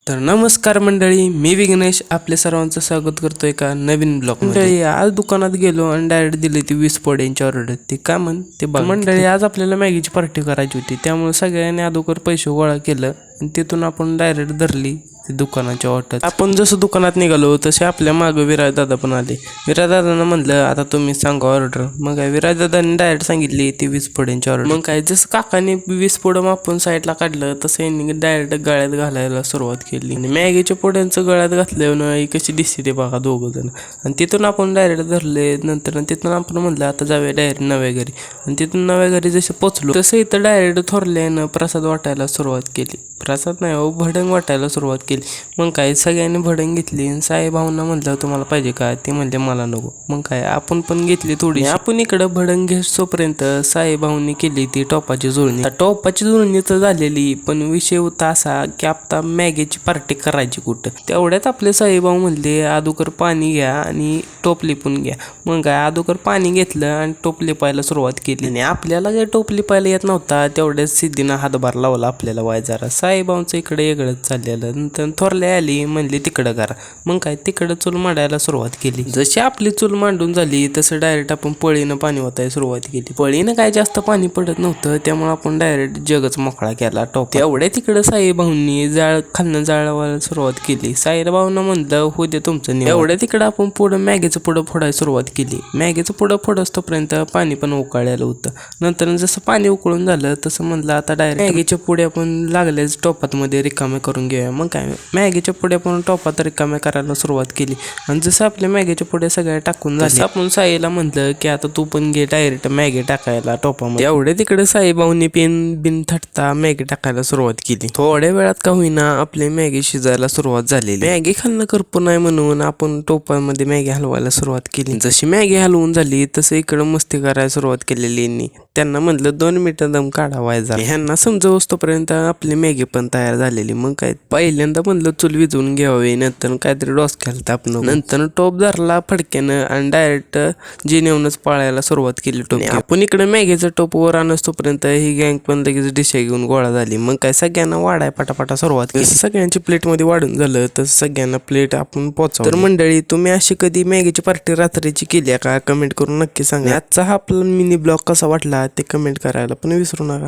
तर नमस्कार मंडळी, मी विघ्नेश आपले सर्वांचं स्वागत करतोय का नवीन ब्लॉग मंडळी. आज दुकानात गेलो आणि डायरेक्ट दिली ती 20 पोड्यांची ऑर्डर. ते का म्हण ते बघ मंडळी. आज आपल्याला मॅगीची पार्टी करायची होती, त्यामुळे सगळ्यांनी अगोदर पैसे गोळा केलं आणि तिथून आपण डायरेक्ट धरली दुकानाच्या वाटत. आपण जसं दुकानात निघालो तसे आपल्या मागं विराज दादा पण आले. विराज दादांना म्हणलं आता तुम्ही सांगा ऑर्डर. मग काय विराज दादांनी डायरेक्ट सांगितली ती 20 पोड्यांची ऑर्डर. मग काय जसं काकाने 20 पोडं आपण साईडला काढलं तसं यांनी डायरेक्ट गळ्यात घालायला सुरुवात केली. आणि मॅगीच्या पोड्यांचं गळ्यात घातल्यावर कशी दिसते ते बघा दोघं जण. आणि तिथून आपण डायरेक्ट धरले. नंतर तिथून आपण म्हणलं आता जाऊया डायरेक्ट नव्या घरी. आणि तिथून नव्या घरी जसे पोचलो तसं इथं डायरेक्ट थोरल्यानं प्रसाद वाटायला सुरुवात केली. प्रसाद नाही हो, भडंग वाटायला सुरुवात केली. मग काय सगळ्यांनी भडंग घेतली. साई भाऊंना म्हटलं तुम्हाला पाहिजे का, ते म्हणले मला नको. मग काय आपण पण घेतली थोडी. आपण इकडं भडंग घेसोपर्यंत साई भाऊंनी केली ती टोपाची जुळणी. टोपाची जुळणी तर झालेली, पण विषय होता असा की आता मॅगीची पार्टी करायची कुठं. तेवढ्यात आपले साई भाऊ म्हणले अगोदर पाणी घ्या आणि टोप लिपून घ्या. मग काय अगोदर पाणी घेतलं आणि टोप लिपायला सुरुवात केली. आणि आपल्याला काही टोप लिपायला येत नव्हता, तेवढ्याच सिद्धीनं हातभार लावला आपल्याला वायजारा. साई भाऊंचं इकडे वेगळंच चाललेलं. नंतर थोरल्या आली म्हणली तिकडं करा. मग काय तिकडं चूल मांडायला सुरुवात केली. जशी आपली चूल मांडून झाली तसं डायरेक्ट आपण पळीनं पाणी ओतायला सुरुवात केली. पळीनं काय जास्त पाणी पडत नव्हतं, त्यामुळे आपण डायरेक्ट जगच मोकळा केला टोप. तेवढ्या तिकडं साई भाऊंनी खालनं जाळवायला सुरुवात केली. साई भाऊंना म्हणलं हो दे तुमचं. एवढ्या तिकडं आपण पुढं मॅगीचं पुढं फोडायला सुरुवात केली. मॅगीचं पुढं फोडस तोपर्यंत पाणी पण उकळलेलं होतं. नंतर जसं पाणी उकळून झालं तसं म्हणलं आता डायरेक्ट मॅगीच्या पुढे आपण लागल्याच टोपात मध्ये रिकामे करून घेऊया. मग काय मॅगीच्या पुढे आपण टोपात रिकाम्या करायला सुरुवात केली. आणि जसं आपल्या मॅगीच्या पुढे सगळ्या टाकून झालं आपण साईला म्हटलं की आता तू पण घे डायरेक्ट मॅगी टाकायला टोपामध्ये. एवढे तिकडे साई भाऊनी बिन थटता मॅगी टाकायला सुरुवात केली. थोड्या वेळात का होईना आपली मॅगी शिजायला सुरुवात झालेली. मॅगी खाल्लं करपू नाही म्हणून आपण टोपामध्ये मॅगी हलवायला सुरुवात केली. जशी मॅगी हलवून झाली तसं इकडं मस्ती करायला सुरुवात केलेली यांनी. त्यांना म्हटलं 2 मिनिटं दम काढावायचा. ह्यांना समजवतोपर्यंत आपली मॅगी पण तयार झालेली. मग काय पहिल्यांदा म्हणलं चूल विजवून घ्यावी, नंतर काहीतरी डोसक्याला तापणं. नंतर टोप धरला फडक्यानं आणि डायरेक्ट जिनेवूनच पाळायला सुरुवात केली टोप. आपण इकडे मॅगीचं टोप वर आणतोपर्यंत ही गँग पण लगेच डिशे घेऊन गोळा झाली. मग काय सगळ्यांना वाढाय पटापटा सुरुवात केली. सगळ्यांची प्लेट मध्ये वाढून झालं तर सगळ्यांना प्लेट आपण पोहोचवलं. तर मंडळी तुम्ही अशी कधी मॅगीची पार्टी रात्रीची केली का, कमेंट करून नक्की सांगा. आजचा हा आपला मिनी ब्लॉग कसा वाटला ते कमेंट करायला पण विसरू नका.